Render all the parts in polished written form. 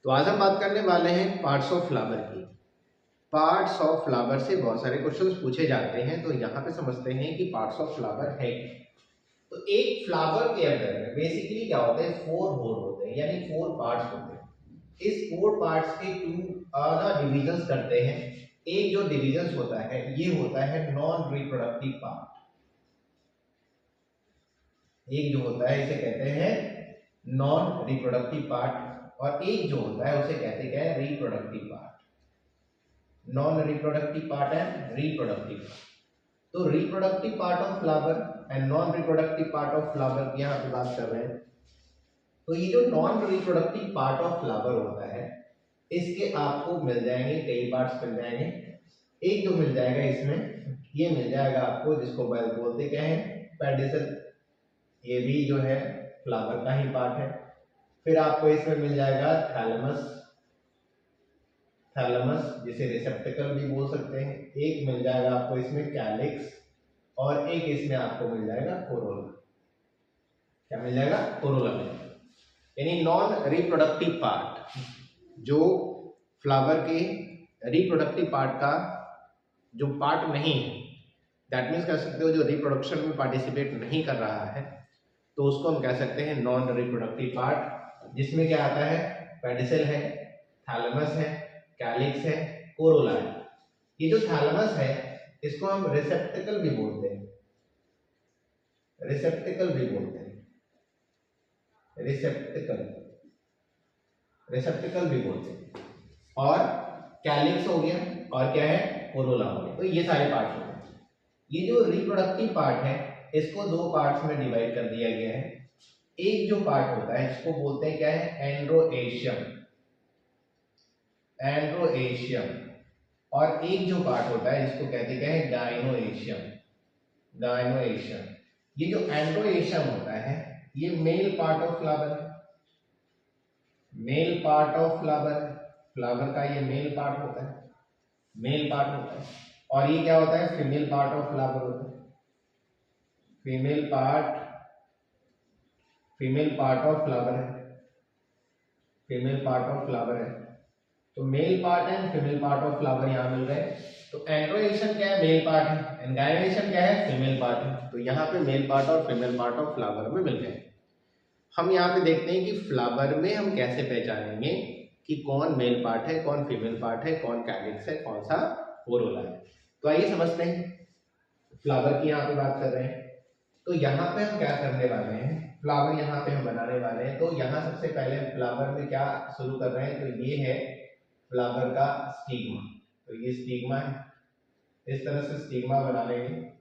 तो आज हम बात करने वाले हैं पार्ट्स ऑफ फ्लावर की। पार्ट्स ऑफ फ्लावर से बहुत सारे क्वेश्चंस पूछे जाते हैं, तो यहाँ पे समझते हैं कि पार्ट्स ऑफ फ्लावर है क्या। तो एक फ्लावर के अंदर में बेसिकली क्या होता है, 4 होल होते हैं, यानी 4 पार्ट्स होते हैं। इस 4 पार्ट्स के 2 डिविजन्स करते हैं। एक जो डिविजन्स होता है ये होता है नॉन रिप्रोडक्टिव पार्ट। एक जो होता है इसे कहते हैं नॉन रिप्रोडक्टिव पार्ट, और एक जो होता है उसे कहते हैं reproductive part. Non reproductive part and reproductive part. तो reproductive part of flower and non reproductive part of flower की यहाँ पे बात कर रहे हैं। तो ये जो non reproductive part of flower होता है इसके आपको मिल जाएंगे कई पार्ट्स मिल जाएंगे। एक जो मिल जाएगा इसमें ये मिल जाएगा आपको, जिसको बोलते क्या है, पेडिसल। ये भी जो है फ्लावर का ही पार्ट है। फिर आपको इसमें मिल जाएगा थैलेमस, थैलेमस जिसे रिसेप्टिकल भी बोल सकते हैं। एक मिल जाएगा आपको इसमें कैलिक्स, और एक इसमें आपको मिल जाएगा कोरोला। क्या मिल जाएगा? कोरोला मिल जाएगा। यानी नॉन रिप्रोडक्टिव पार्ट जो फ्लावर के रिप्रोडक्टिव पार्ट का जो पार्ट नहीं है, दैट मीन्स कह सकते हो जो रिप्रोडक्शन में पार्टिसिपेट नहीं कर रहा है, तो उसको हम कह सकते हैं नॉन रिप्रोडक्टिव पार्ट। जिसमें क्या आता है, पेडिसल है, थैलेमस है, कैलिक्स है, कोरोला है। ये जो थैलेमस है इसको हम रिसेप्टिकल भी बोलते हैं, रिसेप्टिकल भी बोलते हैं, रिसेप्टिकल, रिसेप्टिकल भी बोलते हैं। और कैलिक्स हो गया, और क्या है, कोरोला हो गया। तो ये सारे पार्ट्स हो गए। ये जो रिप्रोडक्टिव पार्ट है इसको 2 पार्ट्स में डिवाइड कर दिया गया है। एक जो पार्ट होता है इसको बोलते हैं क्या है, एंड्रोएशियम, एंड्रोएशियम। और एक जो पार्ट होता है जिसको कहते क्या है, गाइनोएशियम, गाइनोएशियम। ये जो एंड्रोएशियम होता है ये मेल पार्ट ऑफ फ्लावर है, मेल पार्ट ऑफ फ्लावर है। फ्लावर का ये मेल पार्ट होता है, मेल पार्ट होता है। और ये क्या होता है, फीमेल पार्ट ऑफ फ्लावर होता है, female part, female part of flower है, फीमेल पार्ट ऑफ फ्लावर है। तो male part and female part of flower यहाँ मिल रहे हैं। तो एंड्रोएशियम क्या है, मेल पार्ट है, एंड गाइनोएशियम क्या है, फीमेल पार्ट है। तो यहाँ पे मेल पार्ट और फीमेल पार्ट ऑफ फ्लावर में मिल गए। हम यहाँ पे देखते हैं कि फ्लावर में हम कैसे पहचानेंगे कि कौन मेल पार्ट है, कौन फीमेल पार्ट है, कौन कैलिक्स है, कौन सा कोरोला है। तो आइए समझते हैं। फ्लावर की यहाँ पे बात कर रहे हैं, तो यहाँ पे हम क्या करने वाले हैं, फ्लावर यहाँ पे हम बनाने वाले हैं। तो यहाँ सबसे पहले फ्लावर में क्या शुरू कर रहे हैं, तो ये है फ्लावर का स्टिग्मा। तो ये स्टिग्मा है, इस तरह से स्टिग्मा बना लेंगे,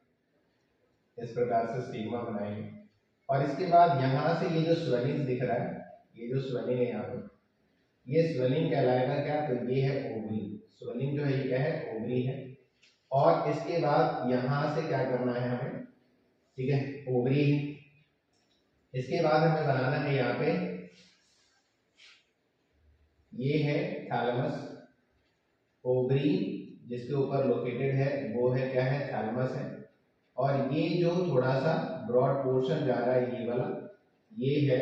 इस प्रकार से स्टिग्मा बनाएंगे। और इसके बाद यहाँ से ये जो स्वेलिंग दिख रहा है, ये जो स्वेलिंग है यहाँ पे, ये स्वेलिंग कहलाएगा क्या, तो ये है ओवरी। स्वेलिंग जो है ये क्या है, ओवरी है। और इसके बाद यहाँ से क्या करना है हमें, ठीक है, ओवरी है। इसके बाद हमें बनाना है यहाँ पे, ये है थैलेमस, ओवरी जिसके ऊपर लोकेटेड है वो है क्या है, थैलेमस है। और ये जो थोड़ा सा ब्रॉड पोर्शन जा रहा है ये वाला, ये है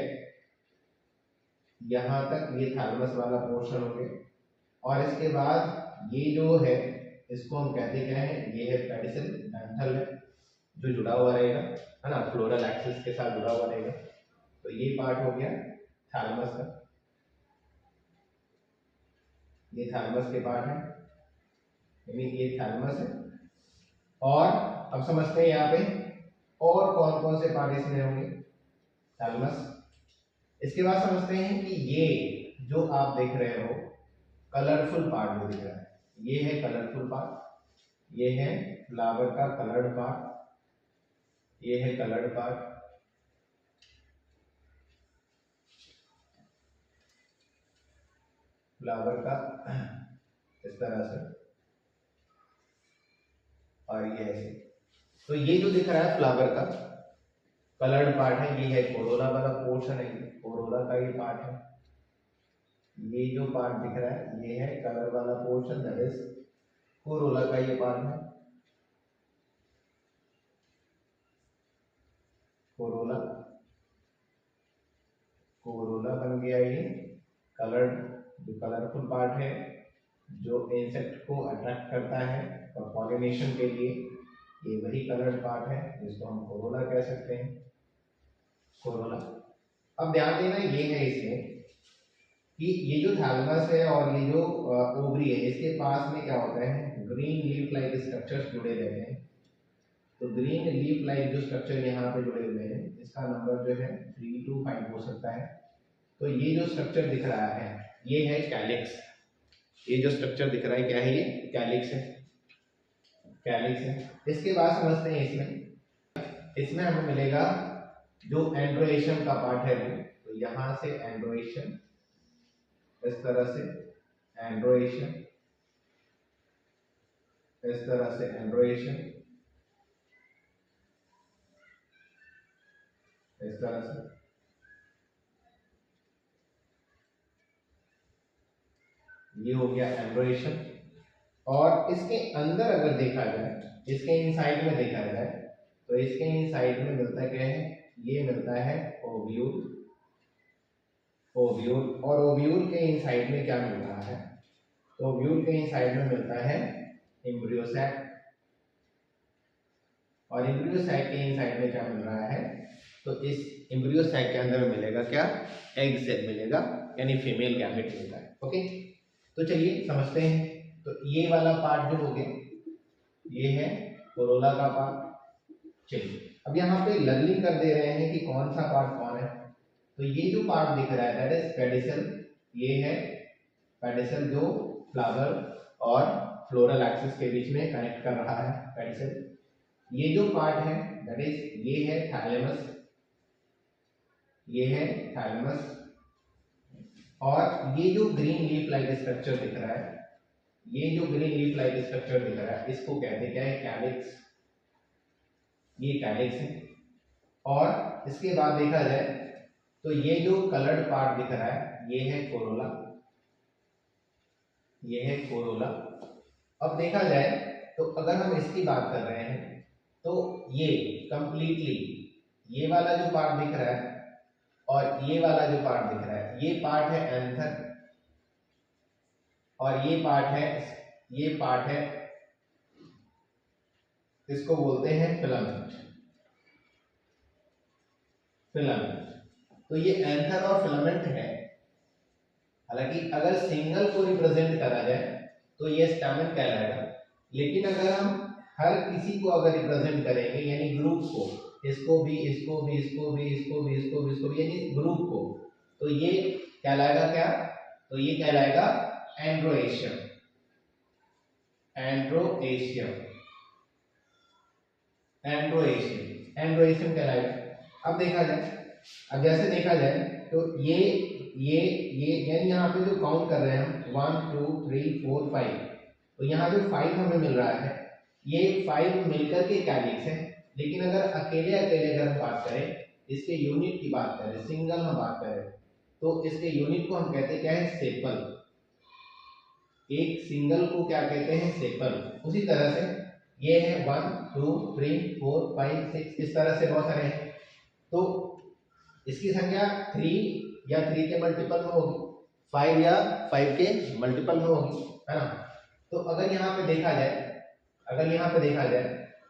यहाँ तक, ये थैलेमस वाला पोर्शन हो गया। और इसके बाद ये जो है इसको हम कहते क्या है, ये है पेडिसल, डंठल है जो जुड़ा हुआ रहेगा, है ना, फ्लोरल एक्सिस के साथ जुड़ा हुआ रहेगा। तो ये पार्ट हो गया थैलेमस का, ये थैलेमस के पार्ट है, यानी ये थैलेमस है। और अब समझते हैं यहाँ पे और कौन कौन से पार्ट इसमें होंगे, थैलेमस। इसके बाद समझते हैं कि ये जो आप देख रहे हो कलरफुल पार्ट जो दिख रहा है, ये है कलरफुल पार्ट, ये है फ्लावर का कलर्ड पार्ट, ये है कलर्ड पार्ट। फ्लावर का इस तरह से, और ये ऐसे। तो ये जो दिख रहा है फ्लावर का कलर्ड पार्ट है, ये है कोरोला वाला पोर्शन है, कोरोला का ये पार्ट है। ये जो पार्ट दिख रहा है ये है कलर वाला पोर्शन, दैट इज कोरोला का ये पार्ट है, कोरोला, कोरोला बन गया ये कलर्ड जो कलरफुल पार्ट है, जो इंसेक्ट को अट्रैक्ट करता है और पॉलिनेशन के लिए, ये वही कलर्ड पार्ट है जिसको हम कोरोला कह सकते हैं, कोरोला। अब ध्यान देना ये है इसमें कि ये जो थैलेमस है और ये जो ओवरी है, इसके पास में क्या होता है, ग्रीन लीफ लाइक स्ट्रक्चर्स जुड़े रहते हैं। तो ग्रीन लीफ लाइक जो स्ट्रक्चर यहाँ पे जुड़े हुए हैं, इसका नंबर जो है 3 to 5 हो सकता है। तो ये जो स्ट्रक्चर दिख रहा है ये है कैलिक्स। ये जो स्ट्रक्चर दिख रहा है क्या है, ये कैलिक्स है, कैलिक्स है। इसके बाद समझते हैं इसमें हमें मिलेगा जो एंड्रोएशियम का पार्ट है वो, तो यहाँ से एंड्रोएशियम, इस तरह से एंड्रोएशियम, इस तरह से एंड्रोएशियम, इस तरह से, ये हो गया एंड्रोएशियम। और इसके अंदर अगर देखा जाए, इसके इनसाइड में देखा जाए, तो इसके इनसाइड में मिलता क्या है, ये मिलता है ओव्यूल, ओव्यूल। और ओव्यूल के इनसाइड में क्या मिल रहा है, तो ओव्यूल के इनसाइड में मिलता है एम्ब्रियो सैक, और एम्ब्रियो सैक के इनसाइड में क्या मिल रहा है, तो इस एम्ब्रियो सैक के अंदर मिलेगा क्या, एग सेल मिलेगा, यानी फीमेल गैमेट मिलता है। ओके, तो चलिए समझते हैं। तो ये वाला पार्ट जो हो गया, ये है कोरोला का पार्ट। चलिए अब यहाँ पे लर्निंग कर दे रहे हैं कि कौन सा पार्ट कौन है। तो ये जो पार्ट दिख रहा है दैट इज पेडिसल, ये है पेडिसल जो फ्लावर और फ्लोरल एक्सिस के बीच में कनेक्ट कर रहा है, पेडिसल। ये जो पार्ट है दैट इज, ये है थैलेमस, ये है थैलेमस। और ये जो ग्रीन लीफ लाइक स्ट्रक्चर दिख रहा है, ये जो ग्रीन लीफ लाइक स्ट्रक्चर दिख रहा है, इसको कहते क्या है, कैलिक्स, ये कैलिक्स है। और इसके बाद देखा जाए तो ये जो कलर्ड पार्ट दिख रहा है, ये है कोरोला, ये है कोरोला। अब देखा जाए तो अगर हम इसकी बात कर रहे हैं, तो ये कंप्लीटली, ये वाला जो पार्ट दिख रहा है और ये वाला जो पार्ट दिख रहा है, ये पार्ट है एंथर, और ये पार्ट है, इसको बोलते हैं फिलामेंट, फिलामेंट। तो ये एंथर और फिलामेंट है। हालांकि अगर सिंगल को रिप्रेजेंट करा जाए तो ये स्टैमेन कहलाएगा, लेकिन अगर हम हर किसी को अगर रिप्रेजेंट करेंगे, यानी ग्रुप को, इसको भी, इसको भी, इसको भी, इसको भी, इसको भी, इसको भी, यानी ग्रुप को, तो ये कहलाएगा क्या, तो ये कहलाएगा एंड्रोएशियम, एंड्रोएशियम, एंड्रोएशियम, एंड्रोएशियम कहलाएगा। अब देखा जाए, अब जैसे देखा जाए तो ये यानी यहाँ पे जो काउंट कर रहे हैं हम 1 2 3 4 5, तो यहाँ जो 5 हमें मिल रहा है, ये 5 मिलकर के कैलिक्स है। लेकिन अगर अकेले अकेले अगर हम बात करें, इसके यूनिट की बात करें, सिंगल हम बात करें, तो इसके यूनिट को हम कहते हैं क्या है, सेपल। एक सिंगल को क्या कहते हैं, सेपल। उसी तरह से ये है 1 2 3 4 5 6, इस तरह से बहुत सारे हैं। तो इसकी संख्या 3 या 3 के मल्टीपल में होगी, 5 या 5 के मल्टीपल में होगी, है ना। तो अगर यहाँ पे देखा जाए,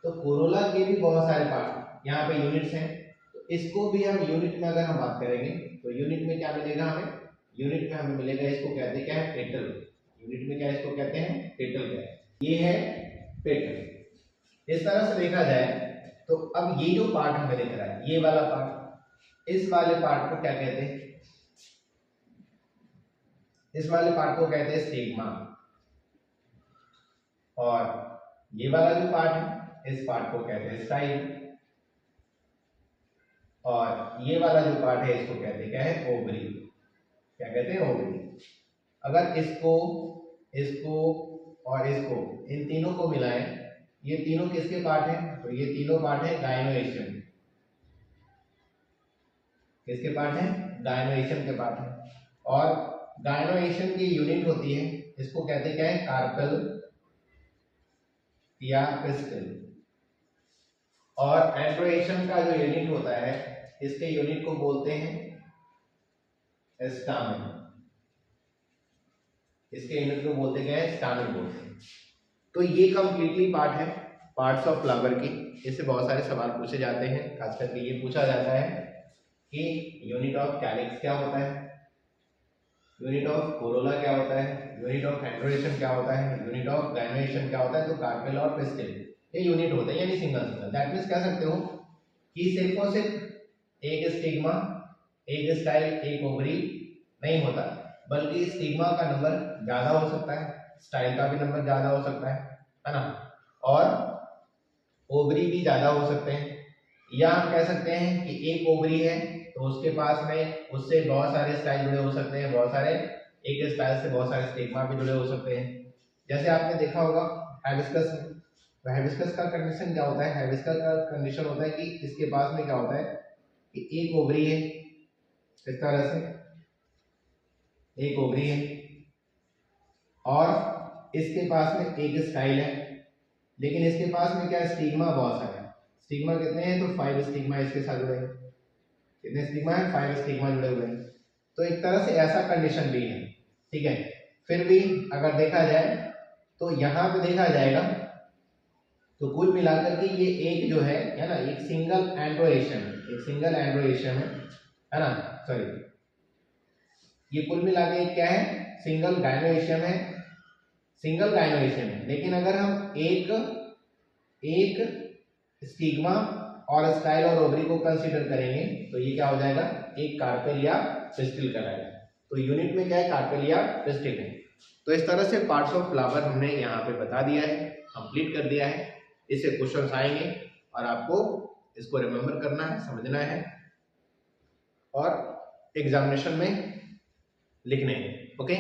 तो कोरोला के भी बहुत सारे पार्ट यहाँ पे यूनिट्स हैं। तो इसको भी हम यूनिट में अगर हम बात करेंगे, तो यूनिट में क्या मिलेगा हमें, यूनिट में हमें मिलेगा, इसको कहते हैं क्या है, पेटल। यूनिट में क्या इसको कहते हैं, पेटल। क्या है, ये है पेटल। इस तरह से देखा जाए तो अब ये जो पार्ट हमें दिख रहा है, ये वाला पार्ट, इस वाले पार्ट को क्या कहते हैं, इस वाले पार्ट को कहते हैं स्टिग्मा। और ये वाला जो पार्ट है, इस पार्ट को कहते हैं स्टाइल। और ये वाला जो पार्ट है, इसको कहते हैं क्या है, ओवरी। क्या कहते हैं, ओवरी। अगर इसको और इसको, इन तीनों को मिलाएं, ये तीनों किसके पार्ट हैं, तो ये तीनों पार्ट है गायनोएशियम। किसके पार्ट है, गायनोएशियम के पार्ट है। और गायनोएशियम की यूनिट होती है, इसको कहते क्या है, कार्पेल या पिस्टल। और एंड्रोएशियम का जो यूनिट होता है, इसके यूनिट को बोलते हैं स्टामेन। इसके यूनिट को बोलते क्या है, स्टैमिन बोलते हैं। तो ये कंप्लीटली पार्ट है पार्ट्स ऑफ फ्लावर की। इससे बहुत सारे सवाल पूछे जाते हैं, खास करके ये पूछा जाता है कि यूनिट ऑफ कैलिक्स क्या होता है, यूनिट ऑफ कोरोला क्या होता है, यूनिट ऑफ एंड्रोएशन क्या होता है, यूनिट ऑफ ग्रेनुलेशन क्या होता है। तो कार्पेल और पिस्टिल ये यूनिट होते हैं, यानी सिंगल सिंगल। दैट मीन्स कह सकते हो कि सिर्फ और सिर्फ एक स्टिग्मा, एक स्टाइल, एक ओवरी नहीं होता, बल्कि स्टिग्मा का नंबर ज्यादा हो सकता है, स्टाइल का भी नंबर ज्यादा हो सकता है ना, और ओवरी भी ज्यादा हो सकते हैं। या हम कह सकते हैं कि एक ओवरी है तो उसके पास में उससे बहुत सारे स्टाइल जुड़े हो सकते हैं, बहुत सारे एक स्टाइल से बहुत सारे स्टिग्मा भी जुड़े हो सकते हैं। जैसे आपने देखा होगा हाइबिस्कस में, तो हाइबिस्कस का कंडीशन क्या होता है, हाइबिस्कस का कंडीशन होता है कि इसके पास में क्या होता है कि एक ओवरी है, इस तरह से एक ओवरी है और इसके पास में एक स्टाइल है, लेकिन इसके पास में क्या स्टिग्मा बहुत सारे हैं। स्टिग्मा कितने हैं, तो 5 स्टिग्मा इसके साथ जुड़े हैं। कितने स्टिग्मा है, 5 स्टिग्मा जुड़े हुए हैं। तो एक तरह से ऐसा कंडीशन भी है, ठीक है। फिर भी अगर देखा जाए तो यहाँ पे देखा जाएगा तो कुल मिलाकर के ये एक जो है ना, एक सिंगल एंड्रोएशन, एक सिंगल एंड्रोएशन है ना, सॉरी, ये कुल मिला के क्या है, सिंगल गायनोएशियम है, सिंगल गायनोएशियम है। लेकिन अगर हम एक स्टिग्मा और स्टाइल और ओवरी को कंसीडर करेंगे तो ये क्या हो जाएगा, एक कार्पेल या पिस्टिल कहलाएगा। तो यूनिट में क्या है, कार्पेल या पिस्टिल है। तो इस तरह से पार्ट्स ऑफ फ्लावर हमने यहाँ पे बता दिया है, कंप्लीट कर दिया है। इससे क्वेश्चंस आएंगे और आपको इसको रिमेम्बर करना है, समझना है और एग्जामिनेशन में लिखने हैं। ओके।